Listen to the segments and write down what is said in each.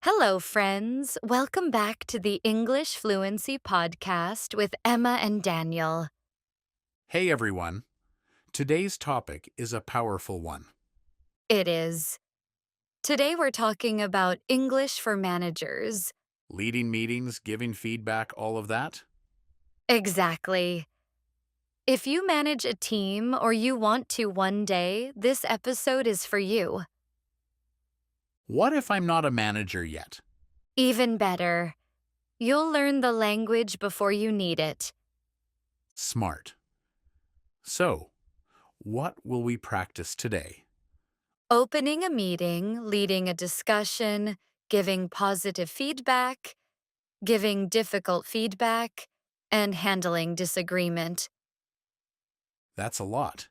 Hello, friends. Welcome back to the English Fluency Podcast with Emma and Daniel. Hey everyone. Today's topic is a powerful one. It is. Today we're talking about English for managers. Leading meetings, giving feedback, all of that? Exactly. If you manage a team or you want to one day, this episode is for you. What if I'm not a manager yet? Even better, you'll learn the language before you need it. Smart. So, what will we practice today? Opening a meeting, leading a discussion, giving positive feedback, giving difficult feedback, and handling disagreement. That's a lot.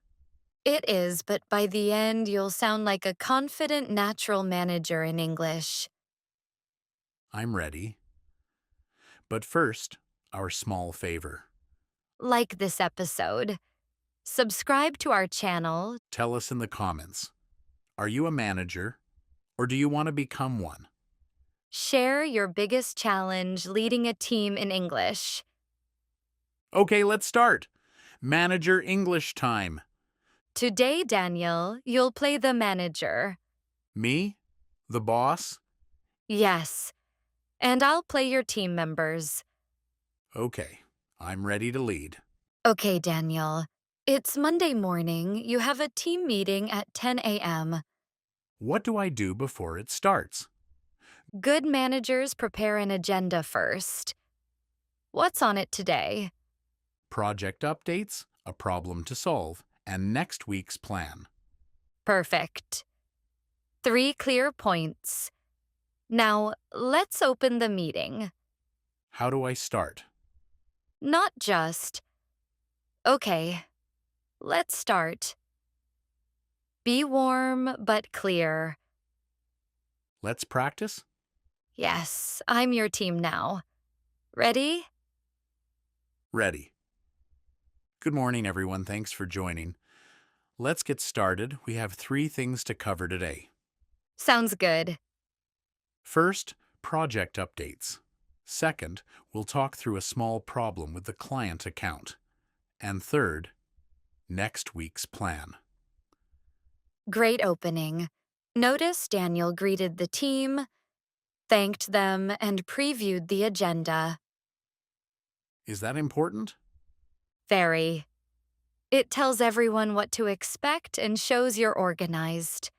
It is, but by the end, you'll sound like a confident, natural manager in English. I'm ready. But first, our small favor. Like this episode. Subscribe to our channel. Tell us in the comments. Are you a manager, or do you want to become one? Share your biggest challenge leading a team in English. Okay, let's start. Manager English time. Today, Daniel, you'll play the manager. Me? The boss? Yes. And I'll play your team members. Okay, I'm ready to lead. Okay, Daniel. It's Monday morning. You have a team meeting at 10 a.m. What do I do before it starts? Good managers prepare an agenda first. What's on it today? Project updates, a problem to solve, and next week's plan. Perfect. 3 clear points. Now, let's open the meeting. How do I start? Not just. Okay, let's start. Be warm but clear. Let's practice? Yes, I'm your team now. Ready? Ready. Good morning, everyone. Thanks for joining. Let's get started. We have 3 things to cover today. Sounds good. First, project updates. Second, we'll talk through a small problem with the client account. And third, next week's plan. Great opening. Notice Daniel greeted the team, thanked them, and previewed the agenda. Is that important? Very. It tells everyone what to expect and shows you're organized.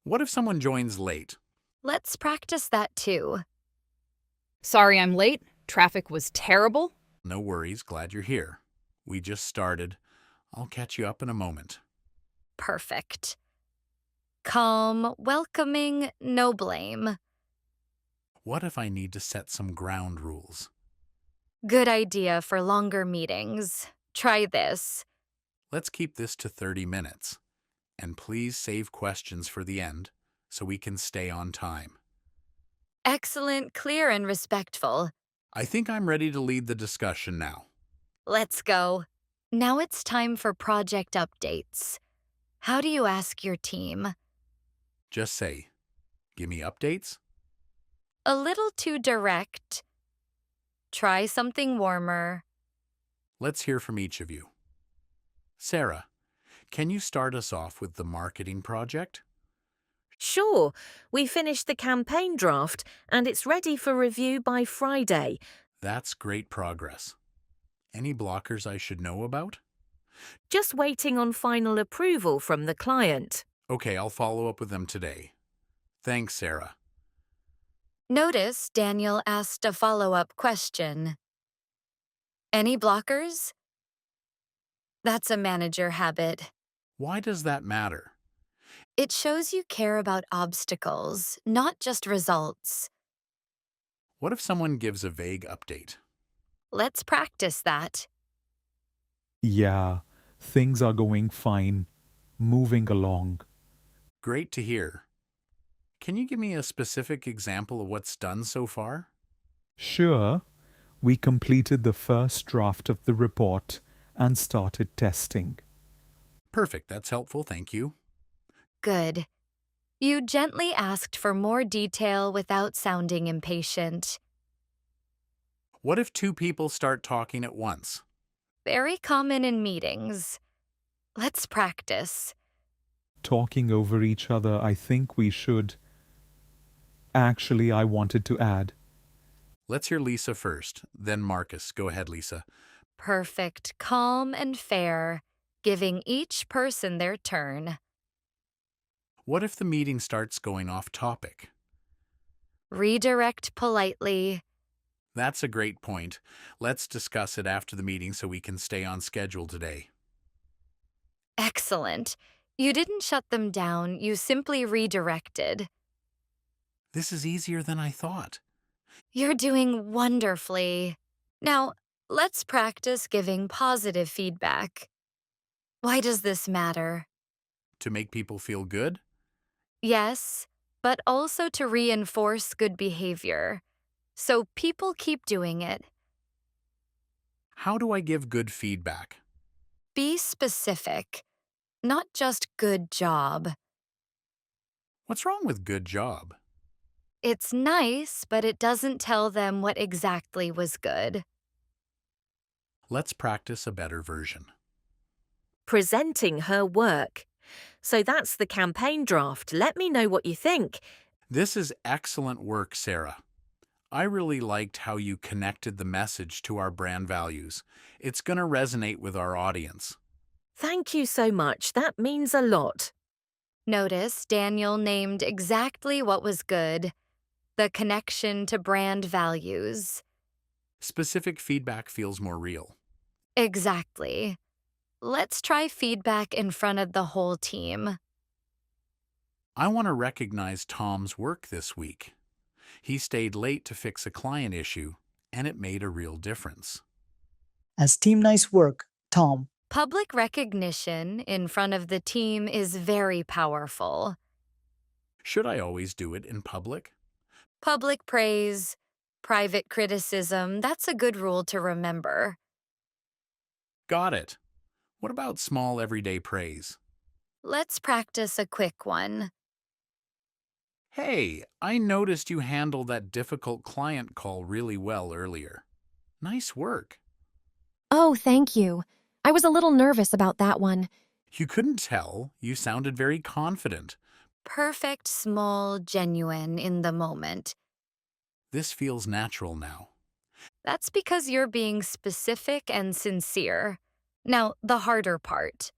What if someone joins late? Let's practice that too. Sorry I'm late. Traffic was terrible. No worries, glad you're here. We just started. I'll catch you up in a moment. Perfect. Calm, welcoming, no blame. What if I need to set some ground rules? Good idea for longer meetings. Try this. Let's keep this to 30 minutes. And please save questions for the end so we can stay on time. Excellent, clear, and respectful. I think I'm ready to lead the discussion now. Let's go. Now it's time for project updates. How do you ask your team? Just say, give me updates. A little too direct. Try something warmer. Let's hear from each of you. Sarah, can you start us off with the marketing project? Sure, we finished the campaign draft and it's ready for review by Friday. That's great progress. Any blockers I should know about? Just waiting on final approval from the client. Okay, I'll follow up with them today. Thanks, Sarah. Notice Daniel asked a follow-up question. Any blockers? That's a manager habit. Why does that matter? It shows you care about obstacles, not just results. What if someone gives a vague update? Let's practice that. Yeah, things are going fine. Moving along. Great to hear. Can you give me a specific example of what's done so far? Sure, we completed the first draft of the report and started testing. Perfect, that's helpful, thank you. Good. You gently asked for more detail without sounding impatient. What if two people start talking at once? Very common in meetings. Let's practice. Talking over each other, I think we should. Actually, I wanted to add. Let's hear Lisa first, then Marcus. Go ahead, Lisa. Perfect, calm, and fair, giving each person their turn. What if the meeting starts going off topic? Redirect politely. That's a great point. Let's discuss it after the meeting so we can stay on schedule today. Excellent. You didn't shut them down, you simply redirected. This is easier than I thought. You're doing wonderfully. Now, let's practice giving positive feedback. Why does this matter? To make people feel good? Yes, but also to reinforce good behavior. So people keep doing it. How do I give good feedback? Be specific, not just good job. What's wrong with good job? It's nice, but it doesn't tell them what exactly was good. Let's practice a better version. Presenting her work. So that's the campaign draft. Let me know what you think. This is excellent work, Sarah. I really liked how you connected the message to our brand values. It's going to resonate with our audience. Thank you so much. That means a lot. Notice Daniel named exactly what was good, the connection to brand values. Specific feedback feels more real. Exactly. Let's try feedback in front of the whole team. I want to recognize Tom's work this week. He stayed late to fix a client issue, and it made a real difference. As team nice work, Tom. Public recognition in front of the team is very powerful. Should I always do it in public? Public praise, private criticism, that's a good rule to remember. Got it. What about small everyday praise? Let's practice a quick one. Hey, I noticed you handled that difficult client call really well earlier. Nice work. Oh, thank you. I was a little nervous about that one. You couldn't tell. You sounded very confident. Perfect, small, genuine in the moment. This feels natural now. That's because you're being specific and sincere. Now, the harder part.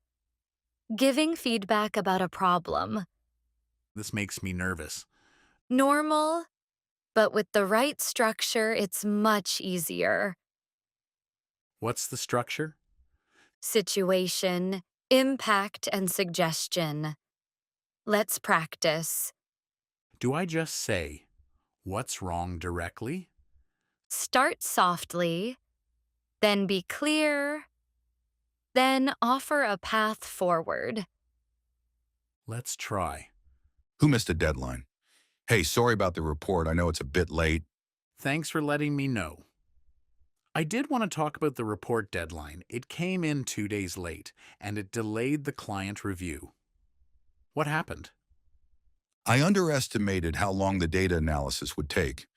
Giving feedback about a problem. This makes me nervous. Normal, but with the right structure, it's much easier. What's the structure? Situation, impact, and suggestion. Let's practice. Do I just say, what's wrong directly? Start softly, then be clear, then offer a path forward. Let's try. Who missed a deadline? Hey, sorry about the report. I know it's a bit late. Thanks for letting me know. I did want to talk about the report deadline. It came in 2 days late, and it delayed the client review. What happened? I underestimated how long the data analysis would take.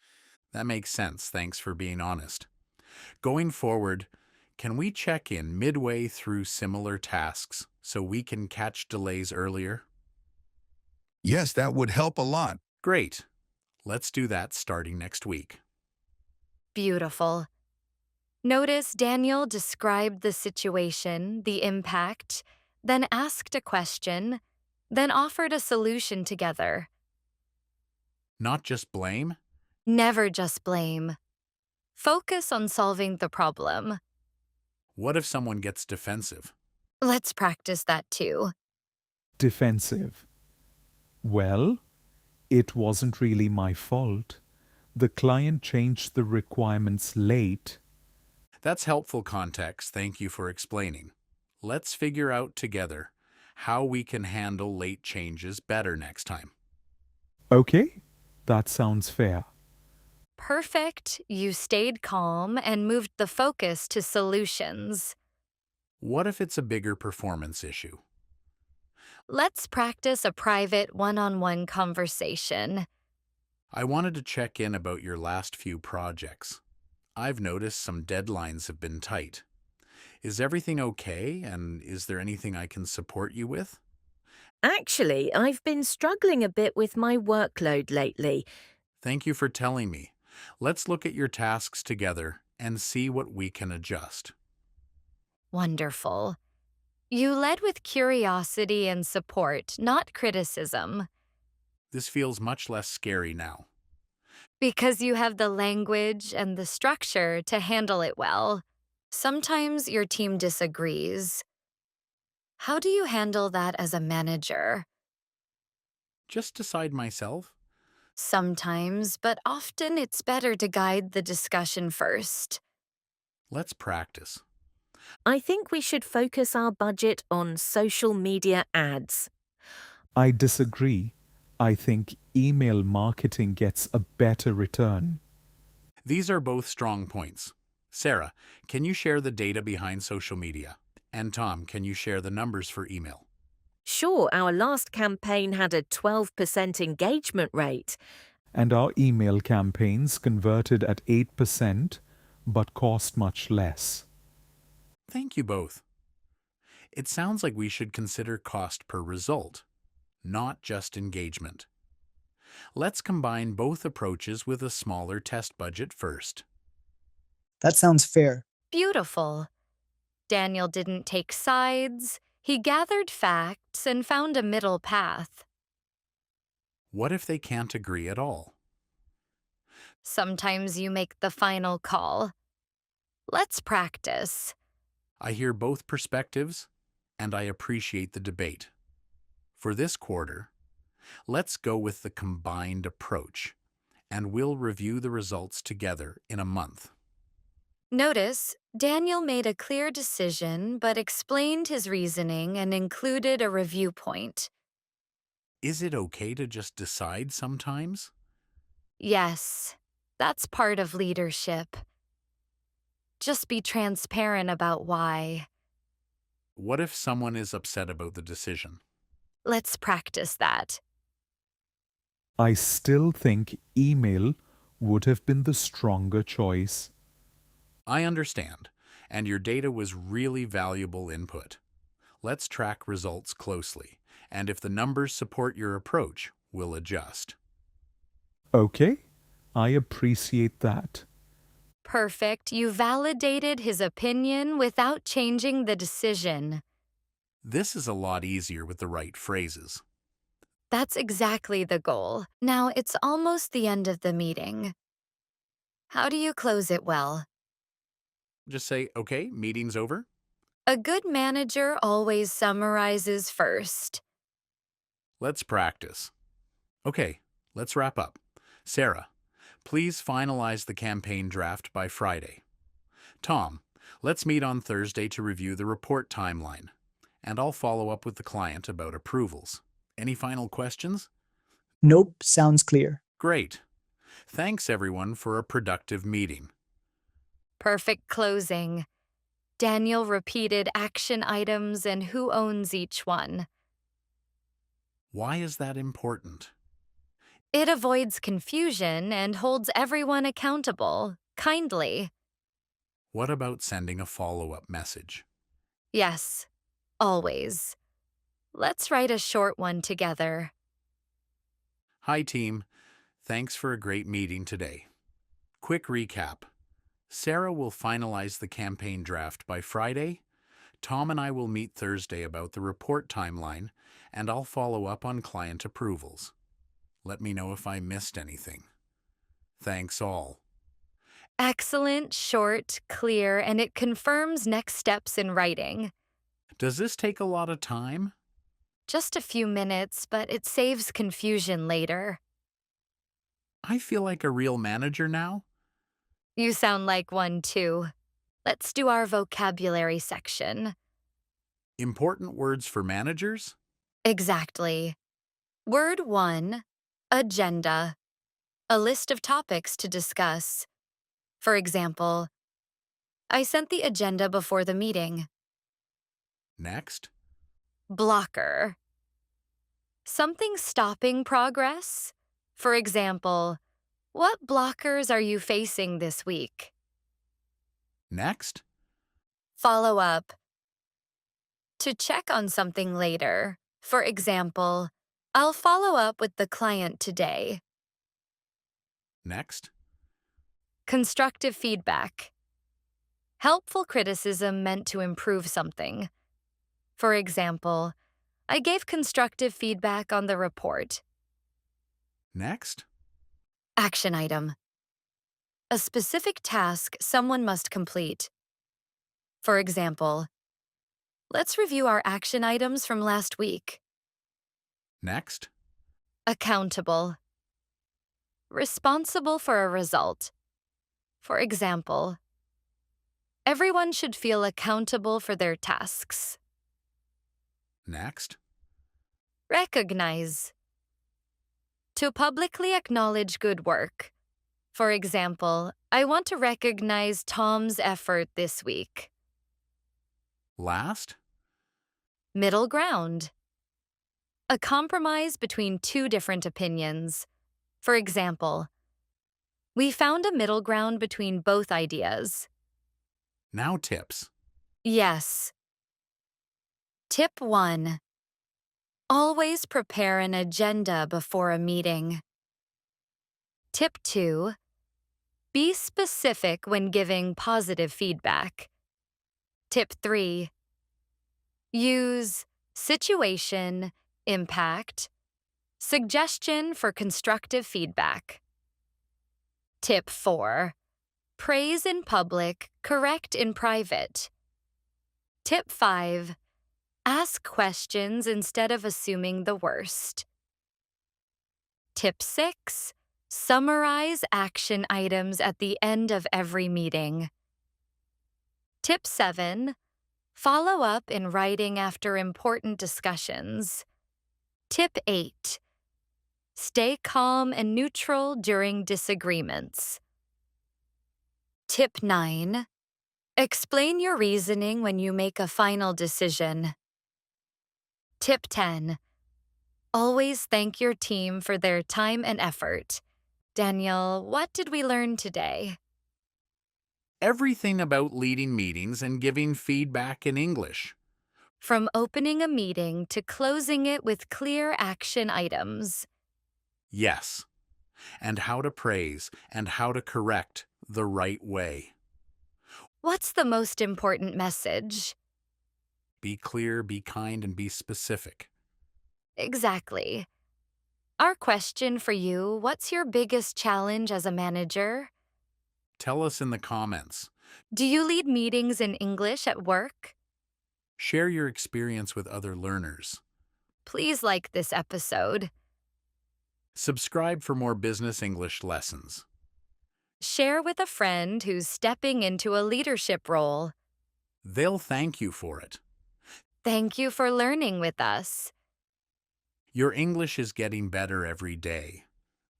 That makes sense. Thanks for being honest. Going forward, can we check in midway through similar tasks so we can catch delays earlier? Yes, that would help a lot. Great. Let's do that starting next week. Beautiful. Notice Daniel described the situation, the impact, then asked a question, then offered a solution together. Not just blame? Never just blame. Focus on solving the problem. What if someone gets defensive? Let's practice that too. Defensive. Well, it wasn't really my fault. The client changed the requirements late. That's helpful context. Thank you for explaining. Let's figure out together how we can handle late changes better next time. Okay, that sounds fair. Perfect. You stayed calm and moved the focus to solutions. What if it's a bigger performance issue? Let's practice a private one-on-one conversation. I wanted to check in about your last few projects. I've noticed some deadlines have been tight. Is everything okay, and is there anything I can support you with? Actually, I've been struggling a bit with my workload lately. Thank you for telling me. Let's look at your tasks together and see what we can adjust. Wonderful. You led with curiosity and support, not criticism. This feels much less scary now. Because you have the language and the structure to handle it well. Sometimes your team disagrees. How do you handle that as a manager? Just decide myself. Sometimes, but often it's better to guide the discussion first. Let's practice. I think we should focus our budget on social media ads. I disagree. I think email marketing gets a better return. These are both strong points. Sarah, can you share the data behind social media? And Tom, can you share the numbers for email? Sure, our last campaign had a 12% engagement rate. And our email campaigns converted at 8% but cost much less. Thank you both. It sounds like we should consider cost per result, not just engagement. Let's combine both approaches with a smaller test budget first. That sounds fair. Beautiful. Daniel didn't take sides. He gathered facts and found a middle path. What if they can't agree at all? Sometimes you make the final call. Let's practice. I hear both perspectives, and I appreciate the debate. For this quarter, let's go with the combined approach, and we'll review the results together in a month. Notice, Daniel made a clear decision but explained his reasoning and included a review point. Is it okay to just decide sometimes? Yes, that's part of leadership. Just be transparent about why. What if someone is upset about the decision? Let's practice that. I still think email would have been the stronger choice. I understand, and your data was really valuable input. Let's track results closely, and if the numbers support your approach, we'll adjust. Okay, I appreciate that. Perfect. You validated his opinion without changing the decision. This is a lot easier with the right phrases. That's exactly the goal. Now it's almost the end of the meeting. How do you close it well? Just say, okay, meeting's over. A good manager always summarizes first. Let's practice. Okay, let's wrap up. Sarah, please finalize the campaign draft by Friday. Tom, let's meet on Thursday to review the report timeline, and I'll follow up with the client about approvals. Any final questions? Nope, sounds clear. Great. Thanks, everyone, for a productive meeting. Perfect closing. Daniel repeated action items and who owns each one. Why is that important? It avoids confusion and holds everyone accountable, kindly. What about sending a follow-up message? Yes, always. Let's write a short one together. Hi, team. Thanks for a great meeting today. Quick recap. Sarah will finalize the campaign draft by Friday. Tom and I will meet Thursday about the report timeline, and I'll follow up on client approvals. Let me know if I missed anything. Thanks all. Excellent, short, clear, and it confirms next steps in writing. Does this take a lot of time? Just a few minutes, but it saves confusion later. I feel like a real manager now. You sound like one too. Let's do our vocabulary section. Important words for managers? Exactly. Word 1, agenda. A list of topics to discuss. For example, I sent the agenda before the meeting. Next. Blocker. Something stopping progress? For example, what blockers are you facing this week? Next, Follow up. To check on something later. For example, I'll follow up with the client today. next, Constructive feedback. Helpful criticism meant to improve something. For example, I gave constructive feedback on the report. next, Action item. A specific task someone must complete. For example, let's review our action items from last week. next, Accountable. Responsible for a result. For example, everyone should feel accountable for their tasks. next, Recognize. To publicly acknowledge good work. For example, I want to recognize Tom's effort this week. last, Middle ground. A compromise between two different opinions. For example, we found a middle ground between both ideas. now tips. Yes. Tip 1. Always prepare an agenda before a meeting. Tip 2. Be specific when giving positive feedback. Tip 3. Use situation, impact, suggestion for constructive feedback. Tip 4. Praise in public, correct in private. Tip 5. Ask questions instead of assuming the worst. Tip 6. Summarize action items at the end of every meeting. Tip 7. Follow up in writing after important discussions. Tip 8. Stay calm and neutral during disagreements. Tip 9. Explain your reasoning when you make a final decision. Tip 10. Always thank your team for their time and effort. Daniel, what did we learn today? Everything about leading meetings and giving feedback in English. From opening a meeting to closing it with clear action items. Yes. And how to praise and how to correct the right way. What's the most important message? Be clear, be kind, and be specific. Exactly. Our question for you, what's your biggest challenge as a manager? Tell us in the comments. Do you lead meetings in English at work? Share your experience with other learners. Please like this episode. Subscribe for more business English lessons. Share with a friend who's stepping into a leadership role. They'll thank you for it. Thank you for learning with us. Your English is getting better every day.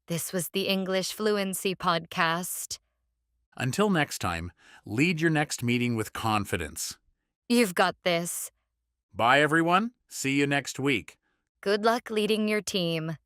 This was the English Fluency Podcast. Until next time, lead your next meeting with confidence. You've got this. Bye, everyone. See you next week. Good luck leading your team.